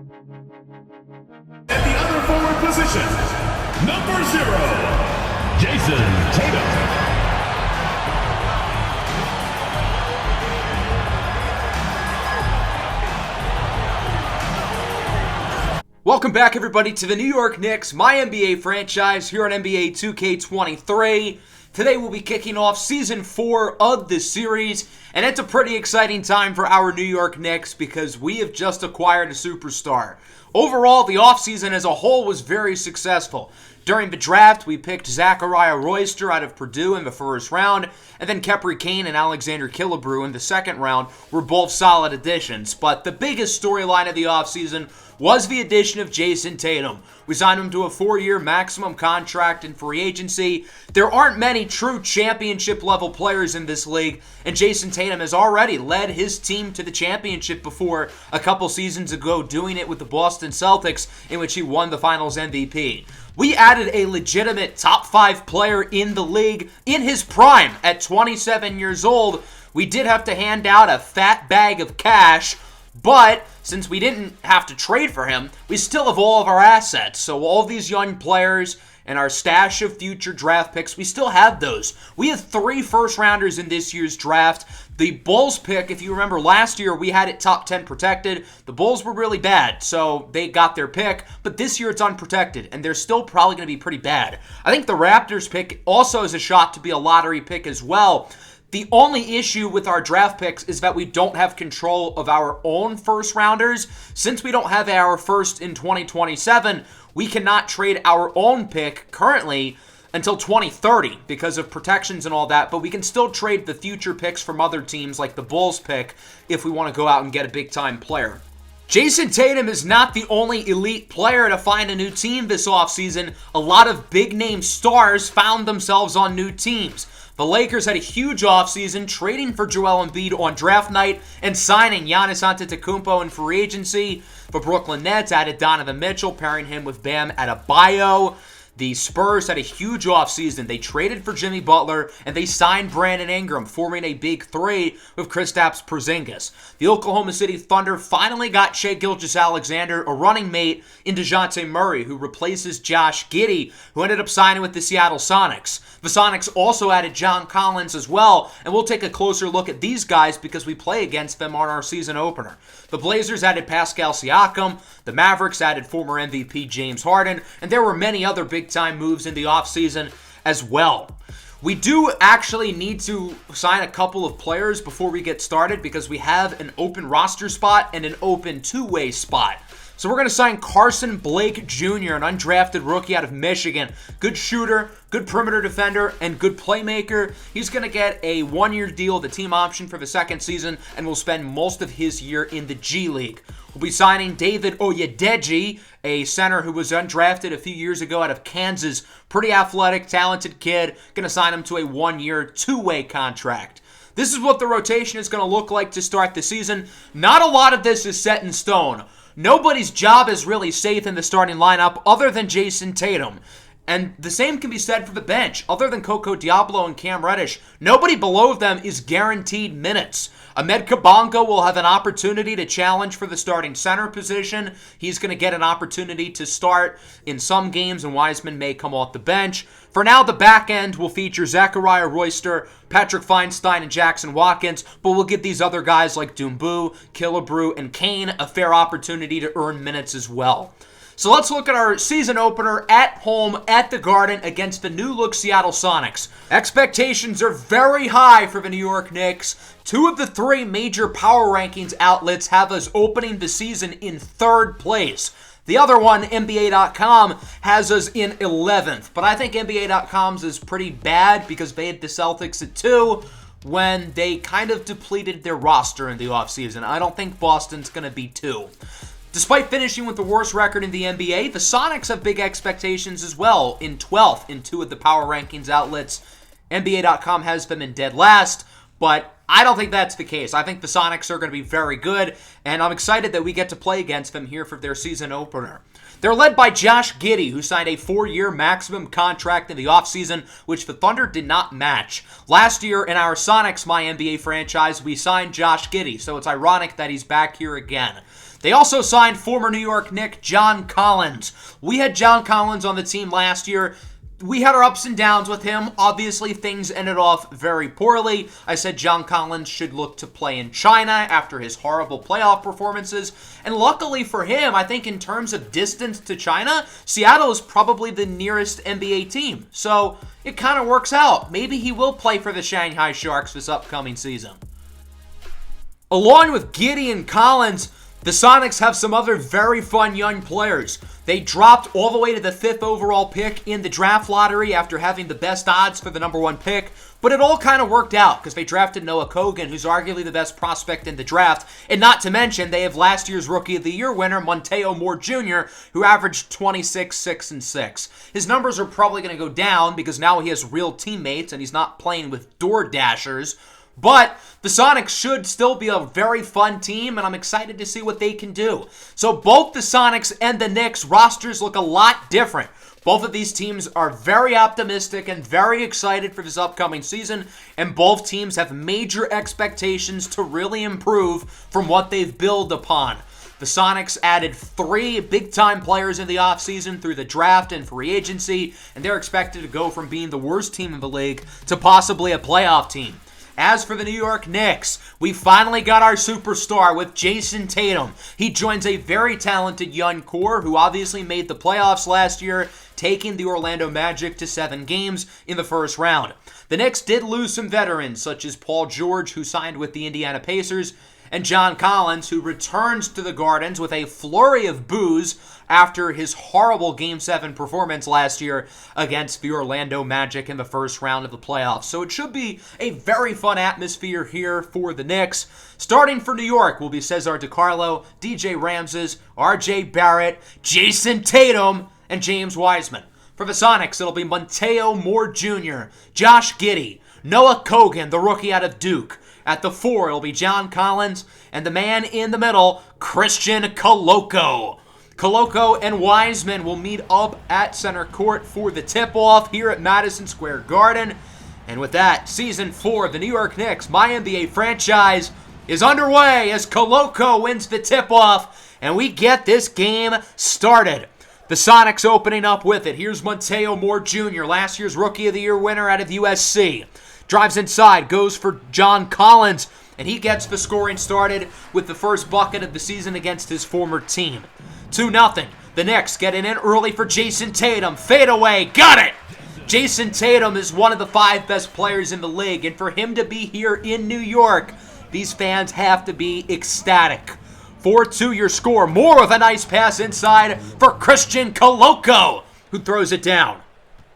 At the other forward position, number 0, Jayson Tatum. Welcome back, everybody, to the New York Knicks, MyNBA franchise here on NBA 2K23. Today we'll be kicking off Season 4 of this series, and it's a pretty exciting time for our New York Knicks because we have just acquired a superstar. Overall, the offseason as a whole was very successful. During the draft, we picked Zachariah Royster out of Purdue in the first round, and then Kepri Kane and Alexander Killebrew in the second round were both solid additions. But the biggest storyline of the offseason was the addition of Jayson Tatum. We signed him to a 4-year maximum contract in free agency. There aren't many true championship-level players in this league, and Jayson Tatum has already led his team to the championship before a couple seasons ago, doing it with the Boston Celtics, in which he won the Finals MVP. We added a legitimate top 5 player in the league in his prime at 27 years old. We did have to hand out a fat bag of cash, but since we didn't have to trade for him, we still have all of our assets. So all of these young players and our stash of future draft picks, we still have those. We have 3 first-rounders in this year's draft. The Bulls pick, if you remember last year, we had it top 10 protected. The Bulls were really bad, so they got their pick. But this year it's unprotected, and they're still probably going to be pretty bad. I think the Raptors pick also has a shot to be a lottery pick as well. The only issue with our draft picks is that we don't have control of our own first-rounders. Since we don't have our first in 2027, we cannot trade our own pick currently until 2030 because of protections and all that, but we can still trade the future picks from other teams like the Bulls pick if we want to go out and get a big-time player. Jayson Tatum is not the only elite player to find a new team this offseason. A lot of big-name stars found themselves on new teams. The Lakers had a huge offseason, trading for Joel Embiid on draft night and signing Giannis Antetokounmpo in free agency. The Brooklyn Nets added Donovan Mitchell, pairing him with Bam Adebayo. The Spurs had a huge offseason. They traded for Jimmy Butler, and they signed Brandon Ingram, forming a big 3 with Kristaps Porzingis. The Oklahoma City Thunder finally got Shai Gilgeous-Alexander, a running mate, in DeJounte Murray, who replaces Josh Giddey, who ended up signing with the Seattle Sonics. The Sonics also added John Collins as well, and we'll take a closer look at these guys because we play against them on our season opener. The Blazers added Pascal Siakam, the Mavericks added former MVP James Harden, and there were many other big-time moves in the offseason as well. We do actually need to sign a couple of players before we get started because we have an open roster spot and an open two-way spot. So we're going to sign Carson Blake Jr., an undrafted rookie out of Michigan. Good shooter, good perimeter defender, and good playmaker. He's going to get a 1-year deal, the team option for the second season, and will spend most of his year in the G League. We'll be signing David Oyedeji, a center who was undrafted a few years ago out of Kansas. Pretty athletic, talented kid. Going to sign him to a 1-year, two-way contract. This is what the rotation is going to look like to start the season. Not a lot of this is set in stone. Nobody's job is really safe in the starting lineup other than Jayson Tatum. And the same can be said for the bench. Other than Coco Diablo and Cam Reddish, nobody below them is guaranteed minutes. Ahmed Kabongo will have an opportunity to challenge for the starting center position. He's going to get an opportunity to start in some games, and Wiseman may come off the bench. For now, the back end will feature Zachariah Royster, Patrick Feinstein, and Jackson Watkins, but we'll give these other guys like Doumbou, Killebrew, and Kane a fair opportunity to earn minutes as well. So let's look at our season opener at home at the Garden against the new-look Seattle Sonics. Expectations are very high for the New York Knicks. 2 of the 3 major power rankings outlets have us opening the season in 3rd place. The other one, NBA.com, has us in 11th. But I think NBA.com's is pretty bad because they had the Celtics at 2 when they kind of depleted their roster in the offseason. I don't think Boston's going to be 2. Despite finishing with the worst record in the NBA, the Sonics have big expectations as well, in 12th in 2 of the power rankings outlets. NBA.com has them in dead last, but I don't think that's the case. I think the Sonics are going to be very good, and I'm excited that we get to play against them here for their season opener. They're led by Josh Giddey, who signed a 4-year maximum contract in the offseason, which the Thunder did not match. Last year in our Sonics MyNBA franchise, we signed Josh Giddey, so it's ironic that he's back here again. They also signed former New York Knick John Collins. We had John Collins on the team last year. We had our ups and downs with him. Obviously, things ended off very poorly. I said John Collins should look to play in China after his horrible playoff performances. And luckily for him, I think in terms of distance to China, Seattle is probably the nearest NBA team. So it kind of works out. Maybe he will play for the Shanghai Sharks this upcoming season. Along with Gideon Collins, the Sonics have some other very fun young players. They dropped all the way to the 5th overall pick in the draft lottery after having the best odds for the number 1 pick, but it all kind of worked out because they drafted Noah Kogan, who's arguably the best prospect in the draft, and not to mention they have last year's Rookie of the Year winner, Montejo Moore Jr., who averaged 26, 6, and 6. His numbers are probably going to go down because now he has real teammates and he's not playing with door dashers. But the Sonics should still be a very fun team, and I'm excited to see what they can do. So both the Sonics and the Knicks rosters look a lot different. Both of these teams are very optimistic and very excited for this upcoming season, and both teams have major expectations to really improve from what they've built upon. The Sonics added 3 big-time players in the offseason through the draft and free agency, and they're expected to go from being the worst team in the league to possibly a playoff team. As for the New York Knicks, we finally got our superstar with JAYSON Tatum. He joins a very talented young core who obviously made the playoffs last year, taking the Orlando Magic to 7 games in the first round. The Knicks did lose some veterans, such as Paul George, who signed with the Indiana Pacers, and John Collins, who returns to the Gardens with a flurry of boos after his horrible Game 7 performance last year against the Orlando Magic in the first round of the playoffs. So it should be a very fun atmosphere here for the Knicks. Starting for New York will be Cesar DiCarlo, DJ Ramses, RJ Barrett, JAYSON Tatum, and James Wiseman. For the Sonics, it'll be Montejo Moore Jr., Josh Giddey, Noah Kogan, the rookie out of Duke. At the 4, it'll be John Collins, and the man in the middle, Christian Koloko. Koloko and Wiseman will meet up at center court for the tip-off here at Madison Square Garden. And with that, Season 4 of the New York Knicks, MyNBA franchise, is underway as Koloko wins the tip-off, and we get this game started. The Sonics opening up with it. Here's Montejo Moore Jr., last year's Rookie of the Year winner out of USC. Drives inside, goes for John Collins, and he gets the scoring started with the first bucket of the season against his former team. 2-0. The Knicks getting in early for JAYSON Tatum. Fade away. Got it! JAYSON Tatum is one of the 5 best players in the league, and for him to be here in New York, these fans have to be ecstatic. 4-2 your score. Moore with a nice pass inside for Christian Koloko, who throws it down.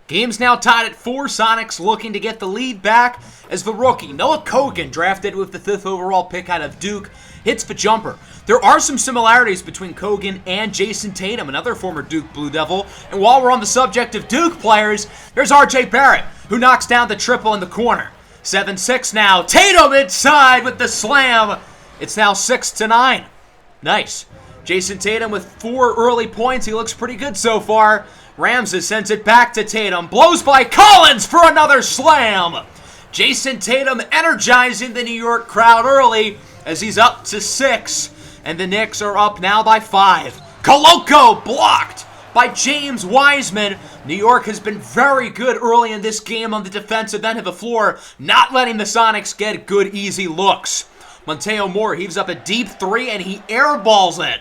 Game's now tied at 4. Sonics looking to get the lead back as the rookie, Noah Kogan, drafted with the 5th overall pick out of Duke, hits the jumper. There are some similarities between Kogan and JAYSON Tatum, another former Duke Blue Devil. And while we're on the subject of Duke players, there's RJ Barrett, who knocks down the triple in the corner. 7-6 now. Tatum inside with the slam. It's now 6-9. Nice. JAYSON Tatum with 4 early points. He looks pretty good so far. Ramses sends it back to Tatum. Blows by Collins for another slam. JAYSON Tatum energizing the New York crowd early as he's up to 6. And the Knicks are up now by 5. Koloko blocked by James Wiseman. New York has been very good early in this game on the defensive end of the floor, not letting the Sonics get good, easy looks. Montejo Moore heaves up a deep 3, and he airballs it.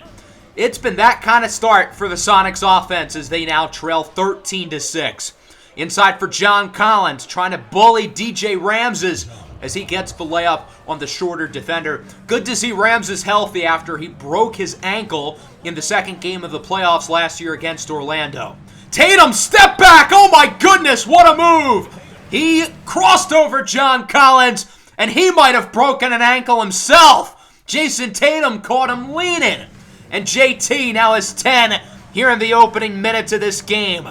It's been that kind of start for the Sonics offense as they now trail 13-6. Inside for John Collins, trying to bully DJ Ramses as he gets the layup on the shorter defender. Good to see Ramses healthy after he broke his ankle in the second game of the playoffs last year against Orlando. Tatum, step back! Oh my goodness, what a move! He crossed over John Collins, and he might have broken an ankle himself. JAYSON Tatum caught him leaning. And JT now has 10 here in the opening minutes of this game.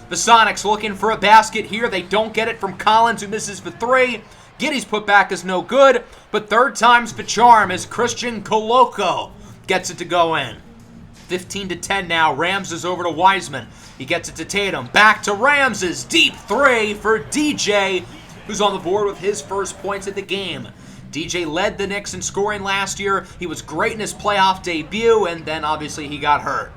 The Sonics looking for a basket here. They don't get it from Collins, who misses the 3. Giddey's putback is no good, but third time's the charm as Christian Koloko gets it to go in. 15-10 now. Ramses over to Wiseman. He gets it to Tatum. Back to Ramses. Deep 3 for DJ, who's on the board with his first points of the game. DJ led the Knicks in scoring last year. He was great in his playoff debut, and then obviously he got hurt.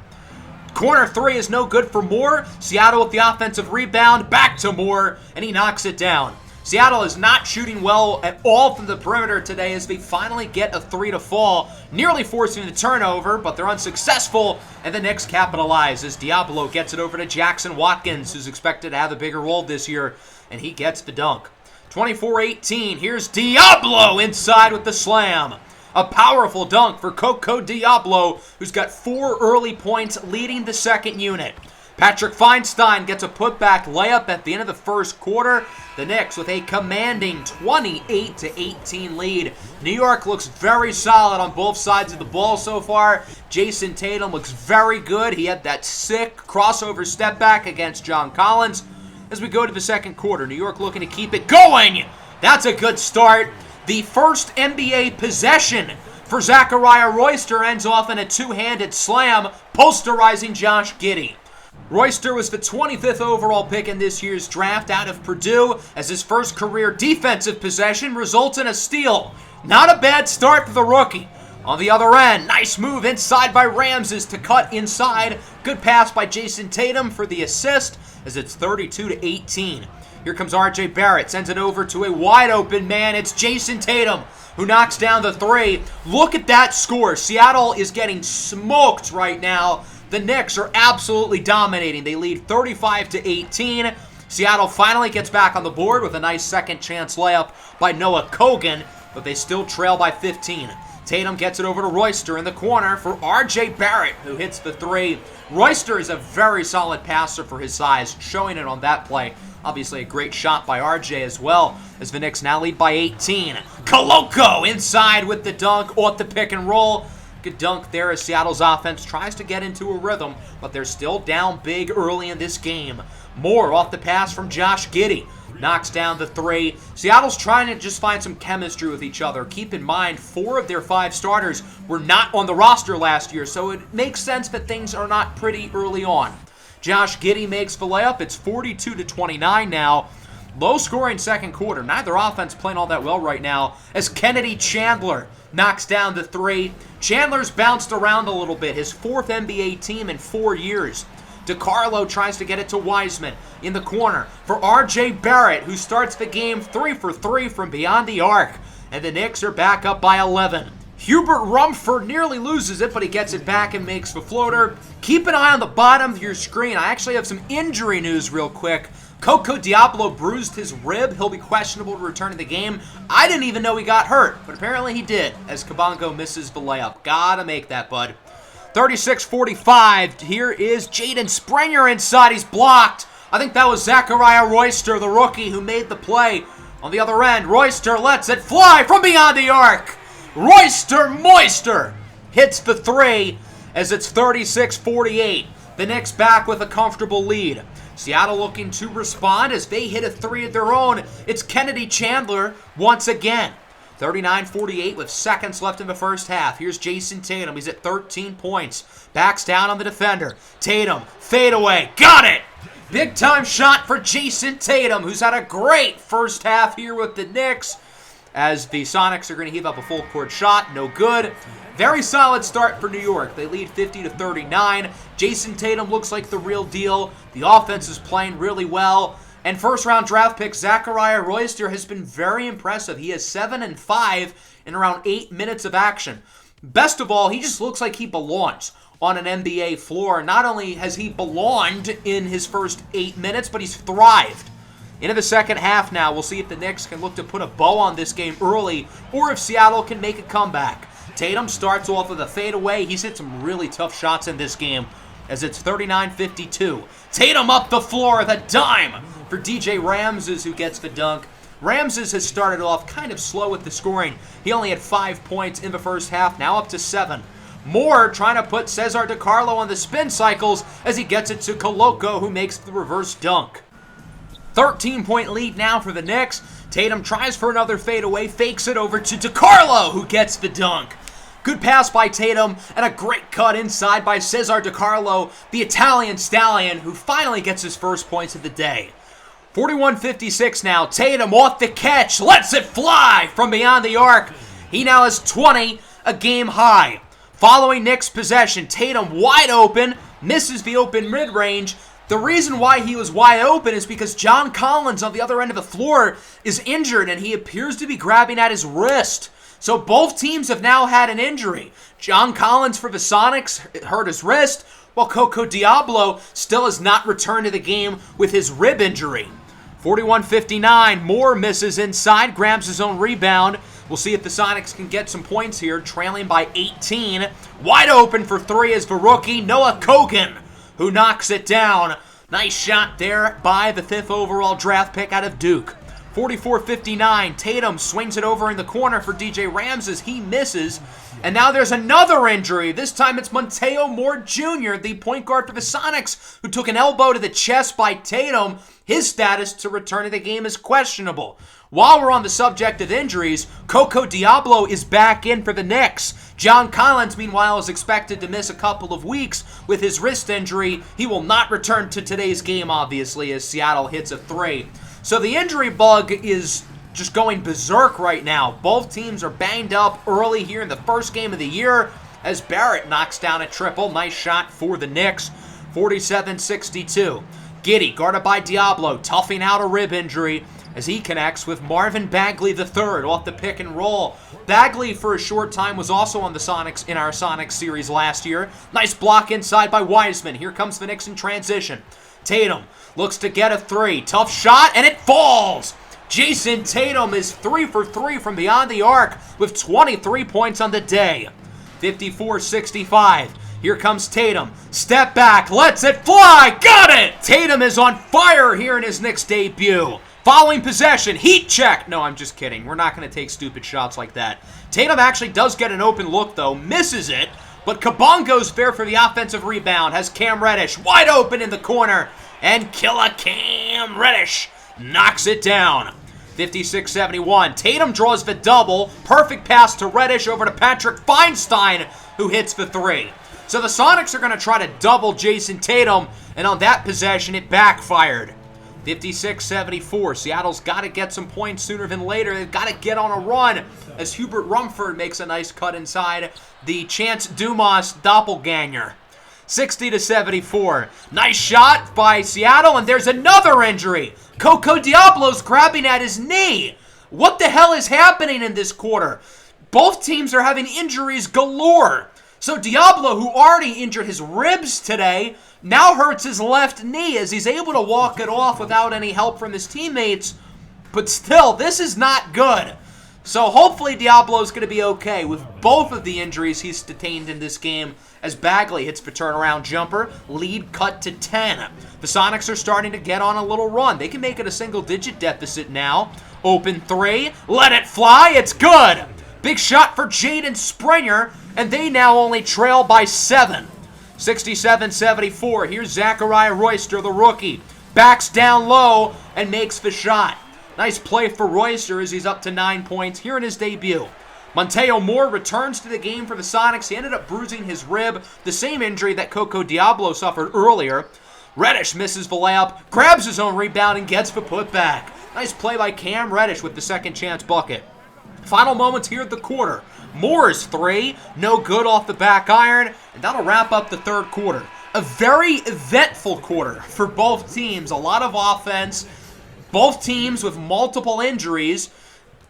Corner three is no good for Moore. Seattle with the offensive rebound, back to Moore, and he knocks it down. Seattle is not shooting well at all from the perimeter today as they finally get a three to fall, nearly forcing the turnover, but they're unsuccessful, and the Knicks capitalize as Diablo gets it over to Jackson Watkins, who's expected to have a bigger role this year, and he gets the dunk. 24-18, here's Diablo inside with the slam. A powerful dunk for Coco Diablo, who's got 4 early points leading the second unit. Patrick Feinstein gets a putback layup at the end of the first quarter. The Knicks with a commanding 28-18 lead. New York looks very solid on both sides of the ball so far. Jayson Tatum looks very good. He had that sick crossover step back against John Collins. As we go to the second quarter, New York looking to keep it going. That's a good start. The first NBA possession for Zachariah Royster ends off in a two-handed slam, posterizing Josh Giddey. Royster was the 25th overall pick in this year's draft out of Purdue, as his first career defensive possession results in a steal. Not a bad start for the rookie. On the other end, nice move inside by Ramses to cut inside. Good pass by Jayson Tatum for the assist, as it's 32-18. Here comes R.J. Barrett, sends it over to a wide-open man. It's Jayson Tatum who knocks down the three. Look at that score. Seattle is getting smoked right now. The Knicks are absolutely dominating. They lead 35-18. Seattle finally gets back on the board with a nice second-chance layup by Noah Kogan, but they still trail by 15. Tatum gets it over to Royster in the corner for R.J. Barrett, who hits the three. Royster is a very solid passer for his size, showing it on that play. Obviously a great shot by R.J. as well, as the Knicks now lead by 18. Koloko inside with the dunk off the pick and roll. Good dunk there as Seattle's offense tries to get into a rhythm, but they're still down big early in this game. Moore off the pass from Josh Giddey. Knocks down the three. Seattle's trying to just find some chemistry with each other. Keep in mind, 4 of their 5 starters were not on the roster last year, so it makes sense that things are not pretty early on. Josh Giddey makes the layup. It's 42-29 now. Low-scoring second quarter. Neither offense playing all that well right now, as Kennedy Chandler knocks down the three. Chandler's bounced around a little bit. His 4th NBA team in 4 years. DiCarlo tries to get it to Wiseman in the corner for R.J. Barrett, who starts the game 3 for 3 from beyond the arc. And the Knicks are back up by 11. Hubert Rumford nearly loses it, but he gets it back and makes the floater. Keep an eye on the bottom of your screen. I actually have some injury news real quick. Coco Diablo bruised his rib. He'll be questionable to return to the game. I didn't even know he got hurt, but apparently he did, as Kabongo misses the layup. Gotta make that, bud. 36-45. Here is Jaden Springer inside. He's blocked. I think that was Zachariah Royster, the rookie, who made the play. On the other end, Royster lets it fly from beyond the arc. Royster Moister hits the three as it's 36-48. The Knicks back with a comfortable lead. Seattle looking to respond as they hit a three of their own. It's Kennedy Chandler once again. 39-48 with seconds left in the first half. Here's Jayson Tatum. He's at 13 points. Backs down on the defender. Tatum, fadeaway. Got it! Big time shot for Jayson Tatum, who's had a great first half here with the Knicks, as the Sonics are going to heave up a full court shot. No good. Very solid start for New York. They lead 50-39. Jayson Tatum looks like the real deal. The offense is playing really well. And first-round draft pick Zachariah Royster has been very impressive. He is 7-5 in around 8 minutes of action. Best of all, he just looks like he belongs on an NBA floor. Not only has he belonged in his first 8 minutes, but he's thrived. Into the second half now, we'll see if the Knicks can look to put a bow on this game early, or if Seattle can make a comeback. Tatum starts off with a fadeaway. He's hit some really tough shots in this game, as it's 39-52. Tatum up the floor with a dime for DJ Ramses, who gets the dunk. Ramses has started off kind of slow with the scoring. He only had 5 points in the first half, now up to 7. Moore trying to put Cesar DiCarlo on the spin cycles as he gets it to Koloko, who makes the reverse dunk. 13-point lead now for the Knicks. Tatum tries for another fadeaway, fakes it over to DiCarlo, who gets the dunk. Good pass by Tatum, and a great cut inside by Cesar DiCarlo, the Italian stallion, who finally gets his first points of the day. 41-56 now. Tatum off the catch. Lets it fly from beyond the arc. He now has 20, a game high. Following Knicks possession, Tatum wide open. Misses the open mid-range. The reason why he was wide open is because John Collins on the other end of the floor is injured, and he appears to be grabbing at his wrist. So both teams have now had an injury. John Collins for the Sonics hurt his wrist, while Coco Diablo still has not returned to the game with his rib injury. 41-59, Moore misses inside, grabs his own rebound. We'll see if the Sonics can get some points here, trailing by 18. Wide open for three is the rookie, Noah Kogan, who knocks it down. Nice shot there by the 5th overall draft pick out of Duke. 44-59, Tatum swings it over in the corner for DJ Ramses. He misses. And now there's another injury. This time it's Monteo Moore Jr., the point guard for the Sonics, who took an elbow to the chest by Tatum. His status to return to the game is questionable. While we're on the subject of injuries, Coco Diablo is back in for the Knicks. John Collins, meanwhile, is expected to miss a couple of weeks with his wrist injury. He will not return to today's game, obviously, as Seattle hits a 3. So the injury bug is just going berserk right now. Both teams are banged up early here in the first game of the year as Barrett knocks down a triple. Nice shot for the Knicks. 47-62. Giddey, guarded by Diablo, toughing out a rib injury as he connects with Marvin Bagley III off the pick and roll. Bagley, for a short time, was also on the Sonics in our Sonics series last year. Nice block inside by Wiseman. Here comes the Knicks in transition. Tatum looks to get a 3. Tough shot, and it falls! Jason Tatum is 3 for 3 from beyond the arc with 23 points on the day. 54-65. Here comes Tatum. Step back, lets it fly, got it! Tatum is on fire here in his Knicks debut. Following possession, heat check. No, I'm just kidding. We're not going to take stupid shots like that. Tatum actually does get an open look, though. Misses it, but Kabongo's fair for the offensive rebound. Has Cam Reddish wide open in the corner. And killer Cam Reddish knocks it down. 56-71. Tatum draws the double. Perfect pass to Reddish over to Patrick Feinstein, who hits the 3. So the Sonics are going to try to double Jason Tatum, and on that possession, it backfired. 56-74. Seattle's got to get some points sooner than later. They've got to get on a run as Hubert Rumford makes a nice cut inside the Chance Dumas doppelganger. 60-74. Nice shot by Seattle, and there's another injury. Coco Diablo's grabbing at his knee. What the hell is happening in this quarter? Both teams are having injuries galore. So Diablo, who already injured his ribs today, now hurts his left knee as he's able to walk it off without any help from his teammates. But still, this is not good. So hopefully Diablo's going to be okay with both of the injuries he's sustained in this game as Bagley hits the turnaround jumper. Lead cut to 10. The Sonics are starting to get on a little run. They can make it a single-digit deficit now. Open 3. Let it fly. It's good. Big shot for Jaden Springer, and they now only trail by 7. 67-74. Here's Zachariah Royster, the rookie. Backs down low and makes the shot. Nice play for Royster as he's up to 9 points here in his debut. Monteo Moore returns to the game for the Sonics. He ended up bruising his rib, the same injury that Coco Diablo suffered earlier. Reddish misses the layup, grabs his own rebound, and gets the putback. Nice play by Cam Reddish with the second chance bucket. Final moments here at the quarter. Moore's 3, no good off the back iron, and that'll wrap up the third quarter. A very eventful quarter for both teams. A lot of offense, both teams with multiple injuries,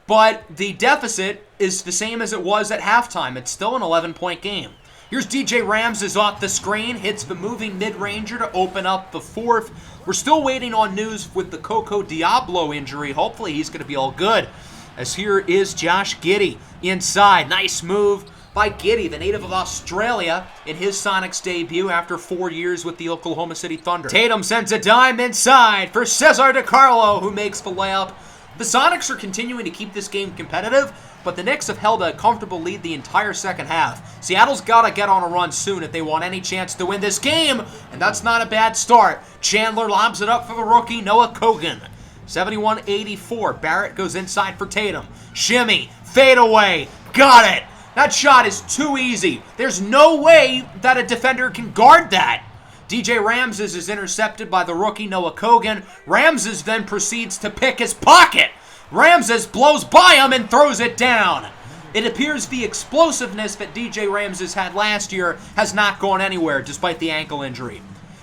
but the deficit is the same as it was at halftime. It's still an 11-point game. Here's DJ Ramses off the screen, hits the moving mid-ranger to open up the fourth. We're still waiting on news with the Coco Diablo injury. Hopefully he's going to be all good. As here is Josh Giddey inside. Nice move by Giddey, the native of Australia, in his Sonics debut after 4 years with the Oklahoma City Thunder. Tatum sends a dime inside for Cesar DiCarlo, who makes the layup. The Sonics are continuing to keep this game competitive, but the Knicks have held a comfortable lead the entire second half. Seattle's got to get on a run soon if they want any chance to win this game, and that's not a bad start. Chandler lobs it up for the rookie, Noah Kogan. 71-84. Barrett goes inside for Tatum. Shimmy, fade away, got it. That shot is too easy. There's no way that a defender can guard that. DJ Ramses is intercepted by the rookie Noah Kogan. Ramses then proceeds to pick his pocket. Ramses blows by him and throws it down. It appears the explosiveness that DJ Ramses had last year has not gone anywhere despite the ankle injury.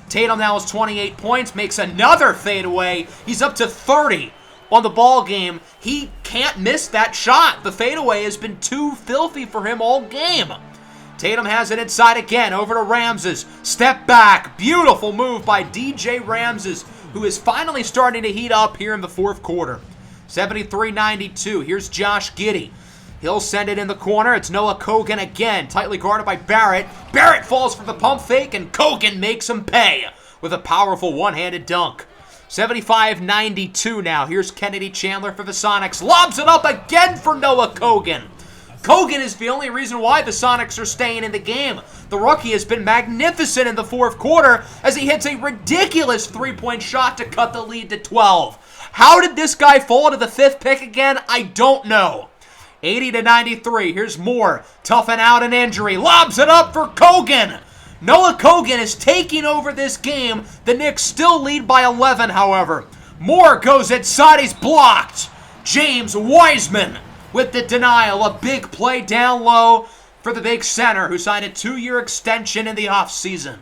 Tatum now has 28 points, makes another fadeaway. He's up to 30 on the ball game. He can't miss that shot. The fadeaway has been too filthy for him all game. Tatum has it inside again, over to Ramses. Step back. Beautiful move by DJ Ramses, who is finally starting to heat up here in the fourth quarter. 73-92. Here's Josh Giddey. He'll send it in the corner. It's Noah Kogan again, tightly guarded by Barrett. Barrett falls for the pump fake, and Kogan makes him pay with a powerful one-handed dunk. 75-92 now. Here's Kennedy Chandler for the Sonics. Lobs it up again for Noah Kogan. Kogan is the only reason why the Sonics are staying in the game. The rookie has been magnificent in the fourth quarter as he hits a ridiculous three-point shot to cut the lead to 12. How did this guy fall to the fifth pick again? I don't know. 80-93. Here's Moore. Toughing out an injury. Lobs it up for Kogan. Noah Kogan is taking over this game. The Knicks still lead by 11, however. Moore goes inside. He's blocked. James Wiseman with the denial. A big play down low for the big center who signed a 2-year extension in the offseason.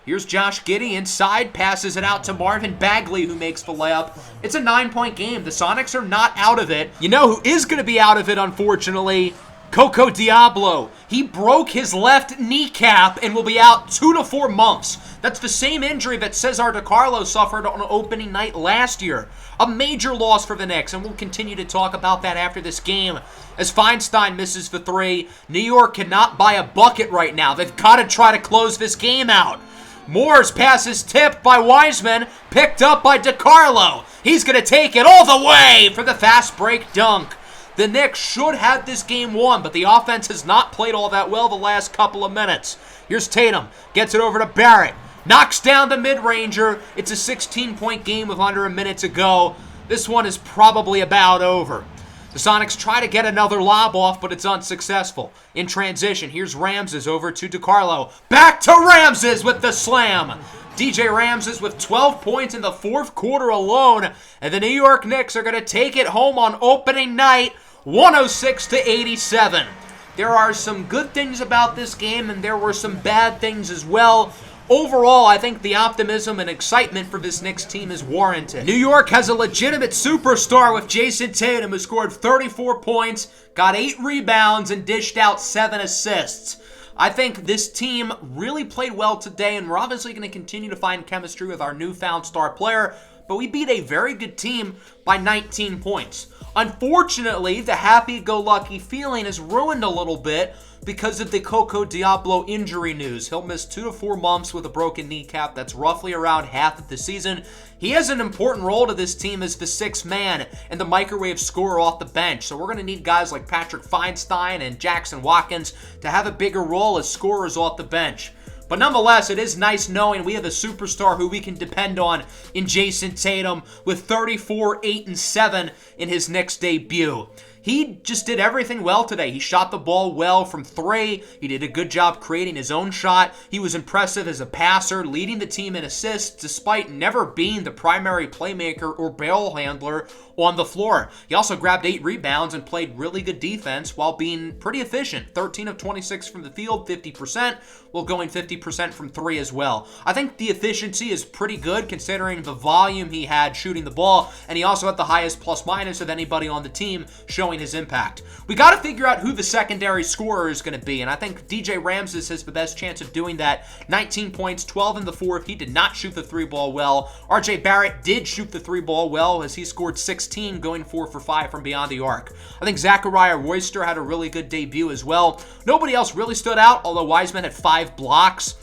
Here's Josh Giddey inside, passes it out to Marvin Bagley, who makes the layup. It's a 9-point game. The Sonics are not out of it. You know who is going to be out of it, unfortunately? Coco Diablo. He broke his left kneecap and will be out 2 to 4 months. That's the same injury that Cesar DiCarlo suffered on opening night last year. A major loss for the Knicks, and we'll continue to talk about that after this game. As Feinstein misses the three, New York cannot buy a bucket right now. They've got to try to close this game out. Moore's pass is tipped by Wiseman, picked up by DiCarlo. He's going to take it all the way for the fast break dunk. The Knicks should have this game won, but the offense has not played all that well the last couple of minutes. Here's Tatum, gets it over to Barrett, knocks down the mid-ranger. It's a 16-point game with under a minute to go. This one is probably about over. The Sonics try to get another lob off, but it's unsuccessful. In transition, here's Ramses over to DiCarlo. Back to Ramses with the slam. DJ Ramses with 12 points in the fourth quarter alone, and the New York Knicks are going to take it home on opening night, 106-87. There are some good things about this game, and there were some bad things as well. Overall, I think the optimism and excitement for this Knicks team is warranted. New York has a legitimate superstar with JAYSON Tatum, who scored 34 points, got 8 rebounds, and dished out 7 assists. I think this team really played well today, and we're obviously going to continue to find chemistry with our newfound star player, but we beat a very good team by 19 points. Unfortunately, the happy-go-lucky feeling is ruined a little bit because of the Coco Diablo injury news. He'll miss 2 to 4 months with a broken kneecap. That's roughly around half of the season. He has an important role to this team as the sixth man and the microwave scorer off the bench. So we're going to need guys like Patrick Feinstein and Jackson Watkins to have a bigger role as scorers off the bench. But nonetheless, it is nice knowing we have a superstar who we can depend on in JAYSON Tatum with 34, 8, and 7 in his Knicks debut. He just did everything well today. He shot the ball well from 3. He did a good job creating his own shot. He was impressive as a passer, leading the team in assists despite never being the primary playmaker or ball handler on the floor. He also grabbed 8 rebounds and played really good defense while being pretty efficient. 13 of 26 from the field, 50%, while going 50% from 3 as well. I think the efficiency is pretty good considering the volume he had shooting the ball, and he also had the highest plus-minus of anybody on the team, showing his impact. We got to figure out who the secondary scorer is going to be, and I think DJ Ramses has the best chance of doing that. 19 points, 12 in the fourth. He did not shoot the 3-ball well. RJ Barrett did shoot the 3-ball well as he scored 16, going 4 for 5 from beyond the arc. I think Zachariah Royster had a really good debut as well. Nobody else really stood out, although Wiseman had 5 blocks.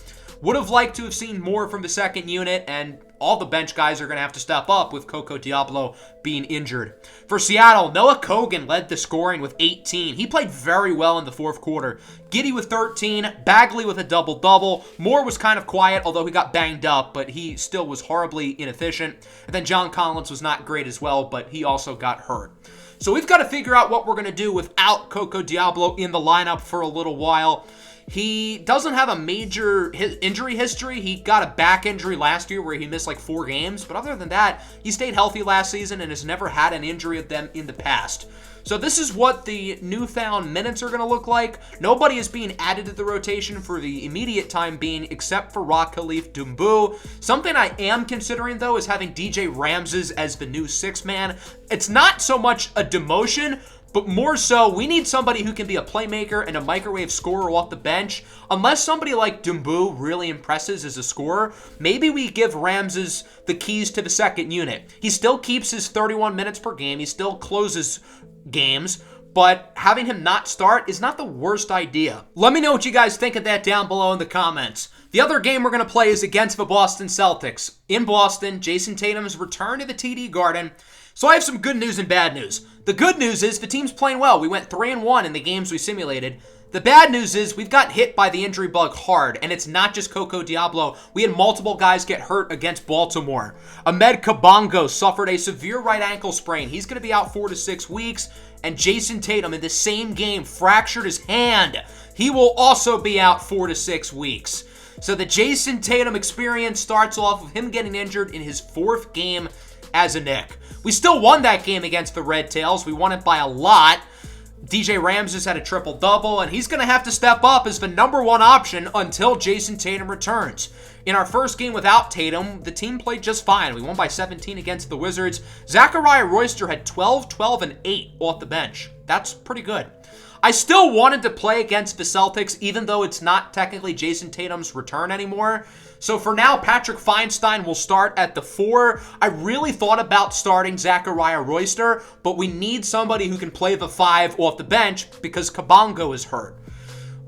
Would have liked to have seen more from the second unit, and all the bench guys are going to have to step up with Coco Diablo being injured. For Seattle, Noah Kogan led the scoring with 18. He played very well in the fourth quarter. Giddey with 13, Bagley with a double-double. Moore was kind of quiet, although he got banged up, but he still was horribly inefficient. And then John Collins was not great as well, but he also got hurt. So we've got to figure out what we're going to do without Coco Diablo in the lineup for a little while. He doesn't have a major injury history. He got a back injury last year where he missed like 4 games. But other than that, he stayed healthy last season and has never had an injury of them in the past. So this is what the newfound minutes are going to look like. Nobody is being added to the rotation for the immediate time being except for Rock Khalif Doumbou. Something I am considering, though, is having DJ Ramses as the new 6-man. It's not so much a demotion, but more so, we need somebody who can be a playmaker and a microwave scorer off the bench. Unless somebody like Doumbou really impresses as a scorer, maybe we give Ramses the keys to the second unit. He still keeps his 31 minutes per game. He still closes games, but having him not start is not the worst idea. Let me know what you guys think of that down below in the comments. The other game we're going to play is against the Boston Celtics. In Boston, Jayson Tatum's return to the TD Garden. So I have some good news and bad news. The good news is the team's playing well. We went 3-1 in the games we simulated. The bad news is we've got hit by the injury bug hard, and it's not just Coco Diablo. We had multiple guys get hurt against Baltimore. Ahmed Kabongo suffered a severe right ankle sprain. He's going to be out 4 to 6 weeks, and Jayson Tatum in the same game fractured his hand. He will also be out 4 to 6 weeks. So the Jayson Tatum experience starts off with him getting injured in his 4th game as a Knick. We still won that game against the Red Tails. We won it by a lot. DJ Ramses had a triple-double, and he's going to have to step up as the number 1 option until Jayson Tatum returns. In our first game without Tatum, the team played just fine. We won by 17 against the Wizards. Zachariah Royster had 12, 12, and 8 off the bench. That's pretty good. I still wanted to play against the Celtics, even though it's not technically Jayson Tatum's return anymore. So for now, Patrick Feinstein will start at the 4. I really thought about starting Zachariah Royster, but we need somebody who can play the 5 off the bench because Kabongo is hurt.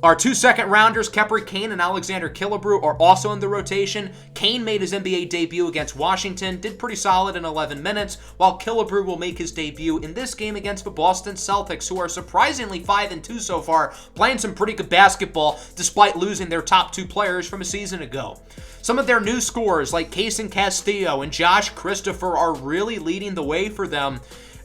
Our 2 second-rounders, Kepri Kane and Alexander Killebrew, are also in the rotation. Kane made his NBA debut against Washington, did pretty solid in 11 minutes, while Killebrew will make his debut in this game against the Boston Celtics, who are surprisingly 5-2 so far, playing some pretty good basketball despite losing their top 2 players from a season ago. Some of their new scorers, like Kayson Castillo and Josh Christopher, are really leading the way for them.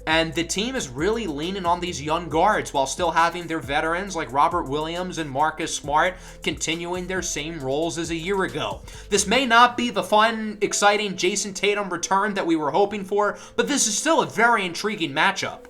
And the team is really leaning on these young guards while still having their veterans like Robert Williams and Marcus Smart continuing their same roles as a year ago. This may not be the fun, exciting Jayson Tatum return that we were hoping for, but this is still a very intriguing matchup.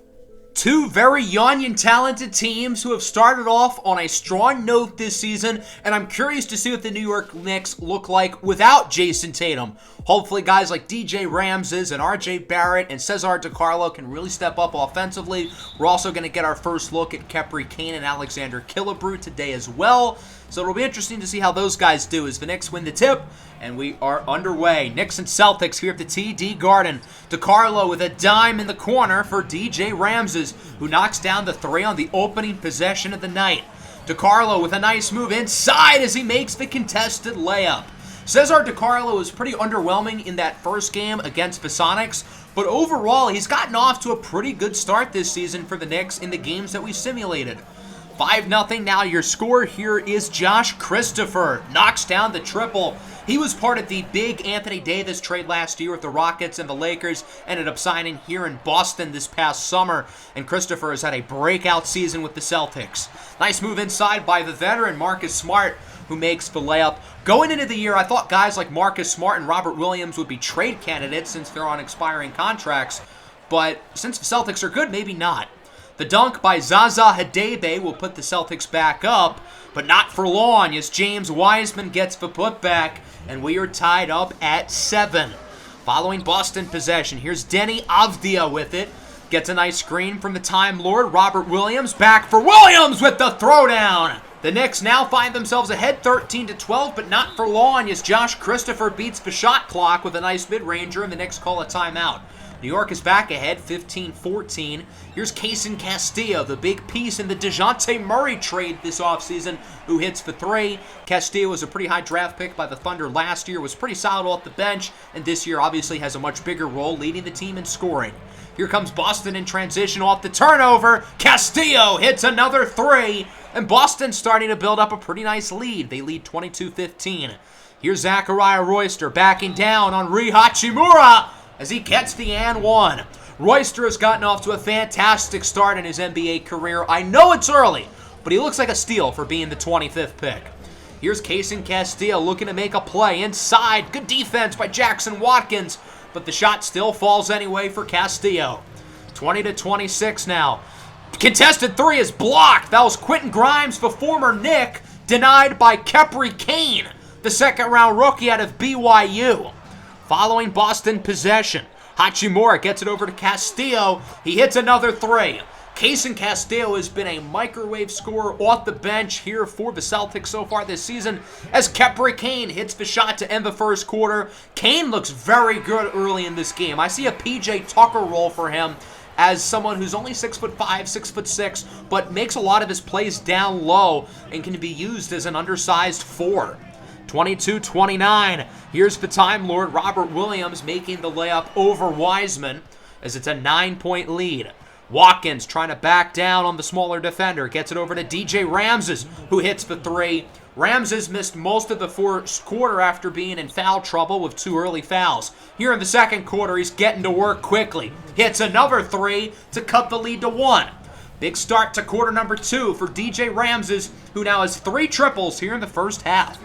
2 very young and talented teams who have started off on a strong note this season, and I'm curious to see what the New York Knicks look like without Jayson Tatum. Hopefully guys like DJ Ramses and RJ Barrett and Cesar DiCarlo can really step up offensively. We're also going to get our first look at Kepri Kane and Alexander Killebrew today as well. So it'll be interesting to see how those guys do as the Knicks win the tip. And we are underway. Knicks and Celtics here at the TD Garden. DiCarlo with a dime in the corner for DJ Ramses, who knocks down the 3 on the opening possession of the night. DiCarlo with a nice move inside as he makes the contested layup. Cesar DiCarlo was pretty underwhelming in that first game against the Sonics, but overall he's gotten off to a pretty good start this season for the Knicks in the games that we simulated. 5-0 now. Your score here is Josh Christopher. Knocks down the triple. He was part of the big Anthony Davis trade last year with the Rockets and the Lakers. Ended up signing here in Boston this past summer. And Christopher has had a breakout season with the Celtics. Nice move inside by the veteran Marcus Smart, who makes the layup. Going into the year, I thought guys like Marcus Smart and Robert Williams would be trade candidates since they're on expiring contracts. But since the Celtics are good, maybe not. The dunk by Zaza Hadebe will put the Celtics back up, but not for long as James Wiseman gets the putback, and we are tied up at 7. Following Boston possession, here's Denny Avdia with it. Gets a nice screen from the Time Lord, Robert Williams. Back for Williams with the throwdown. The Knicks now find themselves ahead 13-12, but not for long as Josh Christopher beats the shot clock with a nice mid-ranger, and the Knicks call a timeout. New York is back ahead, 15-14. Here's Kayson Castillo, the big piece in the DeJounte Murray trade this offseason, who hits the 3. Castillo was a pretty high draft pick by the Thunder last year, was pretty solid off the bench, and this year obviously has a much bigger role leading the team in scoring. Here comes Boston in transition off the turnover. Castillo hits another 3, and Boston's starting to build up a pretty nice lead. They lead 22-15. Here's Zachariah Royster backing down on Rui Hachimura as he gets the and 1. Royster has gotten off to a fantastic start in his NBA career. I know it's early, but he looks like a steal for being the 25th pick. Here's Jayson Castillo looking to make a play inside. Good defense by Jackson Watkins, but the shot still falls anyway for Castillo. 20-26 now. Contested three is blocked. That was Quentin Grimes, the former Knick, denied by Kepri Kane, the second-round rookie out of BYU. Following Boston possession, Hachimura gets it over to Castillo. He hits another three. Jayson Castillo has been a microwave scorer off the bench here for the Celtics so far this season as Kepri Kane hits the shot to end the first quarter. Kane looks very good early in this game. I see a PJ Tucker role for him as someone who's only 6'5", 6'6", but makes a lot of his plays down low and can be used as an undersized 4. 22-29. Here's the Time Lord, Robert Williams, making the layup over Wiseman as it's a 9-point lead. Watkins trying to back down on the smaller defender. Gets it over to DJ Ramses, who hits the three. Ramses missed most of the first quarter after being in foul trouble with 2 early fouls. Here in the second quarter, he's getting to work quickly. Hits another three to cut the lead to 1. Big start to quarter number 2 for DJ Ramses, who now has 3 triples here in the first half.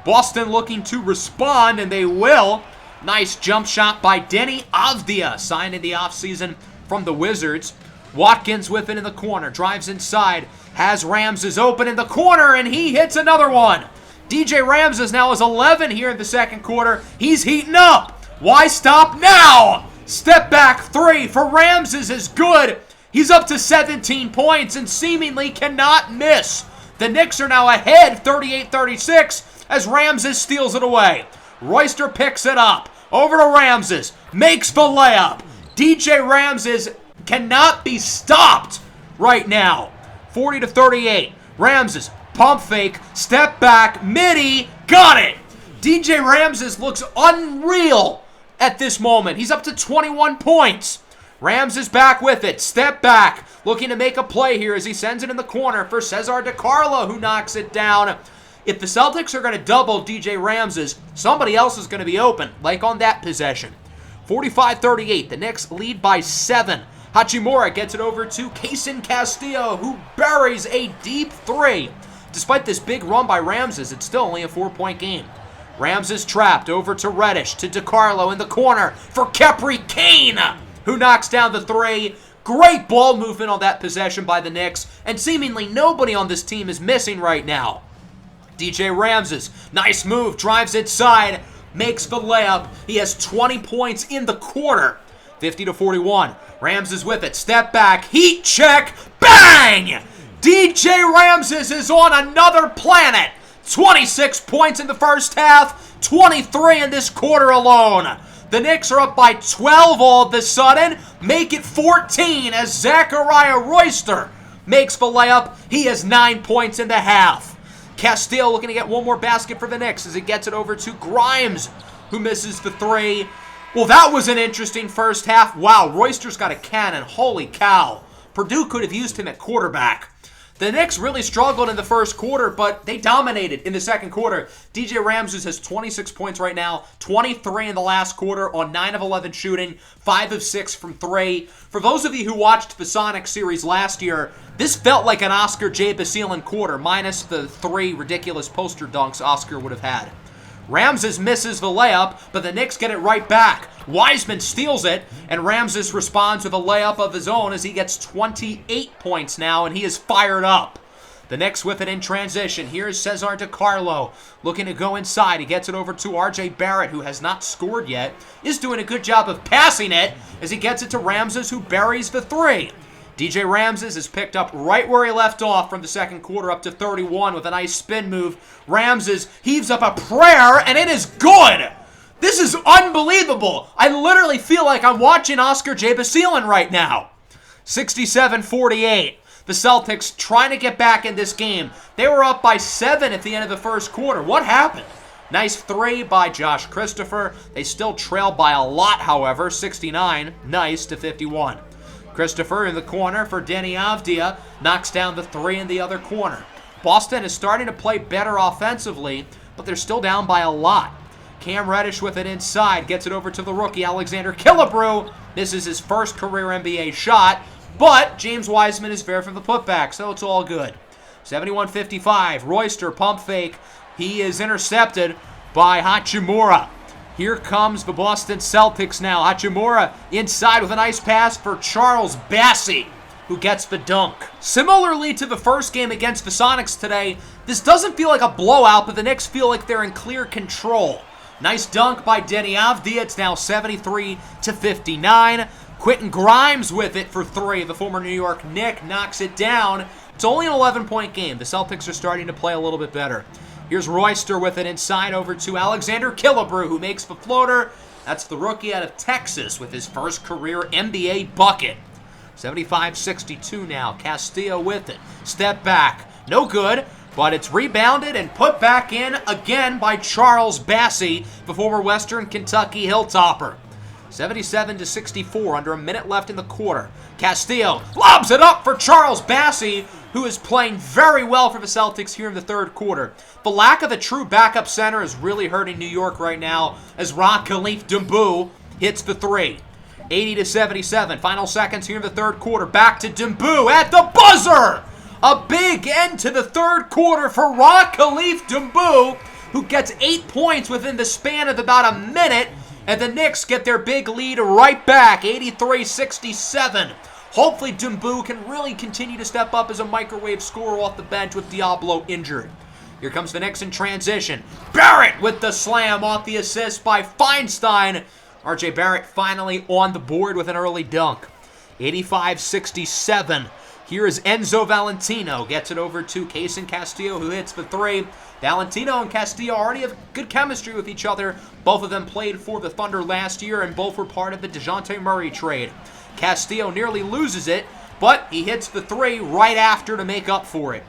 Boston looking to respond, and they will. Nice jump shot by Deni Avdija, signed in the offseason from the Wizards. Watkins with it in the corner, drives inside, has Ramses open in the corner, and he hits another one. DJ Ramses now has 11 here in the second quarter. He's heating up. Why stop now? Step back 3 for Ramses is good. He's up to 17 points and seemingly cannot miss. The Knicks are now ahead 38-36 as Ramses steals it away. Royster picks it up. Over to Ramses. Makes the layup. DJ Ramses cannot be stopped right now. 40-38. Ramses, pump fake, step back, midi, got it. DJ Ramses looks unreal at this moment. He's up to 21 points. Ramses back with it, step back, looking to make a play here as he sends it in the corner for Cesar DiCarlo, who knocks it down. If the Celtics are going to double DJ Ramses, somebody else is going to be open, like on that possession. 45-38, the Knicks lead by 7. Hachimura gets it over to Jayson Castillo, who buries a deep 3. Despite this big run by Ramses, it's still only a 4-point game. Ramses trapped over to Reddish, to DiCarlo in the corner for Kepri Kane, who knocks down the 3. Great ball movement on that possession by the Knicks, and seemingly nobody on this team is missing right now. DJ Ramses, nice move, drives inside, makes the layup. He has 20 points in the quarter. 50-41. Ramses with it, step back, heat check, bang! DJ Ramses is on another planet. 26 points in the first half, 23 in this quarter alone. The Knicks are up by 12 all of a sudden, make it 14 as Zachariah Royster makes the layup. He has 9 points in the half. Castillo looking to get one more basket for the Knicks as he gets it over to Grimes, who misses the 3. Well, that was an interesting first half. Wow, Royster's got a cannon. Holy cow. Purdue could have used him at quarterback. The Knicks really struggled in the first quarter, but they dominated in the second quarter. DJ Ramses has 26 points right now, 23 in the last quarter on 9 of 11 shooting, 5 of 6 from 3. For those of you who watched the Sonic series last year, this felt like an Oscar J. Basile quarter, minus the 3 ridiculous poster dunks Oscar would have had. Ramses misses the layup, but the Knicks get it right back. Wiseman steals it, and Ramses responds with a layup of his own as he gets 28 points now, and he is fired up. The Knicks with it in transition. Here's Cesar DiCarlo looking to go inside. He gets it over to R.J. Barrett, who has not scored yet, is doing a good job of passing it as he gets it to Ramses, who buries the 3. DJ Ramses is picked up right where he left off from the second quarter up to 31 with a nice spin move. Ramses heaves up a prayer, and it is good. This is unbelievable. I literally feel like I'm watching Oscar J. Basile right now. 67-48. The Celtics trying to get back in this game. They were up by 7 at the end of the first quarter. What happened? Nice 3 by Josh Christopher. They still trail by a lot, however. 69, nice to 51. Christopher in the corner for Deni Avdija, knocks down the 3 in the other corner. Boston is starting to play better offensively, but they're still down by a lot. Cam Reddish with it inside, gets it over to the rookie Alexander Killebrew. This is his first career NBA shot, but James Wiseman is there for the putback, so it's all good. 71-55. Royster, pump fake. He is intercepted by Hachimura. Here comes the Boston Celtics now. Hachimura inside with a nice pass for Charles Bassey, who gets the dunk. Similarly to the first game against the Sonics today, this doesn't feel like a blowout, but the Knicks feel like they're in clear control. Nice dunk by Denny Avdia. It's now 73-59. Quentin Grimes with it for three. The former New York Knick knocks it down. It's only an 11-point game. The Celtics are starting to play a little bit better. Here's Royster with it inside over to Alexander Killebrew, who makes the floater. That's the rookie out of Texas with his first career NBA bucket. 75-62 now. Castillo with it. Step back. No good, but it's rebounded and put back in again by Charles Bassey, the former Western Kentucky Hilltopper. 77-64, under a minute left in the quarter. Castillo lobs it up for Charles Bassey, who is playing very well for the Celtics here in the third quarter. The lack of a true backup center is really hurting New York right now as Khalif Dumbu hits the three. 80-77, final seconds here in the third quarter. Back to Dumbu at the buzzer! A big end to the third quarter for Khalif Dumbu, who gets 8 points within the span of about a minute, and the Knicks get their big lead right back, 83-67. Hopefully Dumbu can really continue to step up as a microwave scorer off the bench with Diablo injured. Here comes the Knicks in transition. Barrett with the slam off the assist by Feinstein. RJ Barrett finally on the board with an early dunk. 85-67. Here is Enzo Valentino. Gets it over to Kaysen Castillo, who hits the three. Valentino and Castillo already have good chemistry with each other. Both of them played for the Thunder last year, and both were part of the DeJounte Murray trade. Castillo nearly loses it, but he hits the three right after to make up for it.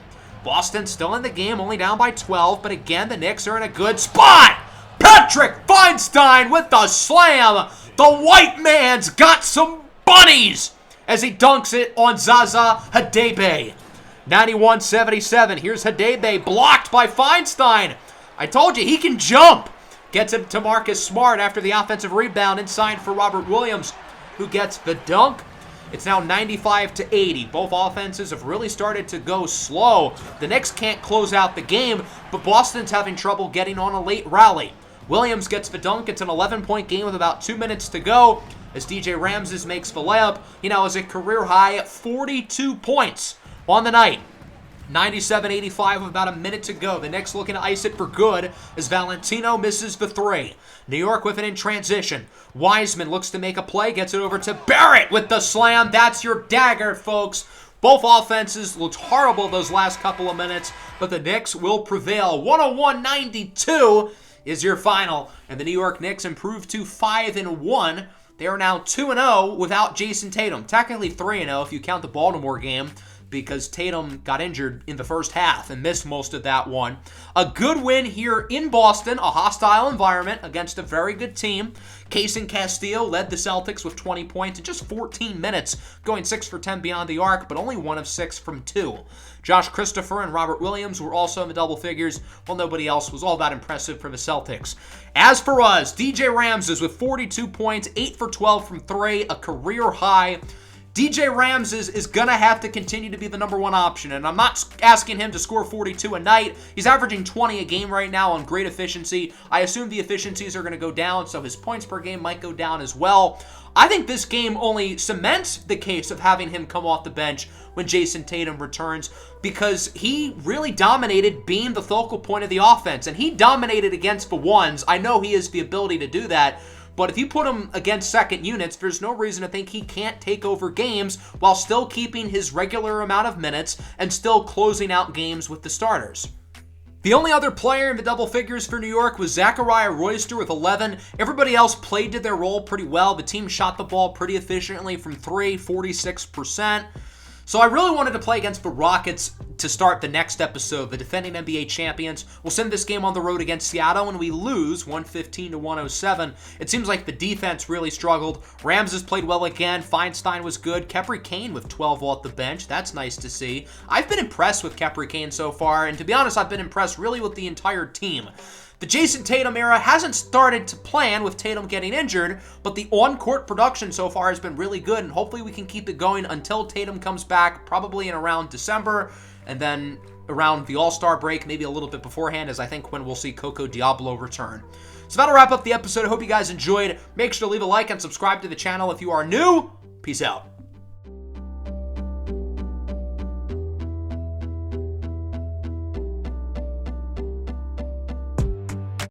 Boston still in the game, only down by 12, but again, the Knicks are in a good spot. Patrick Feinstein with the slam. The white man's got some bunnies as he dunks it on Zaza Hadebe. 91-77. Here's Hadebe blocked by Feinstein. I told you, he can jump. Gets it to Marcus Smart after the offensive rebound inside for Robert Williams, who gets the dunk. It's now 95-80. Both offenses have really started to go slow. The Knicks can't close out the game, but Boston's having trouble getting on a late rally. Williams gets the dunk. It's an 11-point game with about 2 minutes to go as DJ Ramses makes the layup. He now has a career-high 42 points on the night. 97-85 with about a minute to go. The Knicks looking to ice it for good as Valentino misses the three. New York with it in transition. Wiseman looks to make a play, gets it over to Barrett with the slam. That's your dagger, folks. Both offenses looked horrible those last couple of minutes, but the Knicks will prevail. 101-92 is your final, and the New York Knicks improve to 5-1. They are now 2-0 without Jason Tatum. Technically 3-0 if you count the Baltimore game, because Tatum got injured in the first half and missed most of that one. A good win here in Boston, a hostile environment against a very good team. Kaysen Castillo led the Celtics with 20 points in just 14 minutes, going 6 for 10 beyond the arc, but only 1 of 6 from 2. Josh Christopher and Robert Williams were also in the double figures, while nobody else was all that impressive for the Celtics. As for us, DJ Ramses with 42 points, 8 for 12 from 3, a career high. DJ Ramses is going to have to continue to be the number one option, and I'm not asking him to score 42 a night. He's averaging 20 a game right now on great efficiency. I assume the efficiencies are going to go down, so his points per game might go down as well. I think this game only cements the case of having him come off the bench when Jason Tatum returns, because he really dominated being the focal point of the offense, and he dominated against the ones. I know he has the ability to do that, but if you put him against second units, there's no reason to think he can't take over games while still keeping his regular amount of minutes and still closing out games with the starters. The only other player in the double figures for New York was Zachariah Royster with 11. Everybody else played to their role pretty well. The team shot the ball pretty efficiently from 3, 46%. So I really wanted to play against the Rockets to start the next episode. The defending NBA champions will send this game on the road against Seattle, and we lose 115-107. It seems like the defense really struggled. Ramses played well again. Feinstein was good. Kepri Kane with 12 off the bench. That's nice to see. I've been impressed with Kepri Kane so far, and to be honest, I've been impressed really with the entire team. The Jason Tatum era hasn't started to plan with Tatum getting injured, but the on-court production so far has been really good, and hopefully we can keep it going until Tatum comes back, probably in around December, and then around the All-Star break, maybe a little bit beforehand, as I think when we'll see Coco Diablo return. So that'll wrap up the episode. I hope you guys enjoyed. Make sure to leave a like and subscribe to the channel if you are new. Peace out.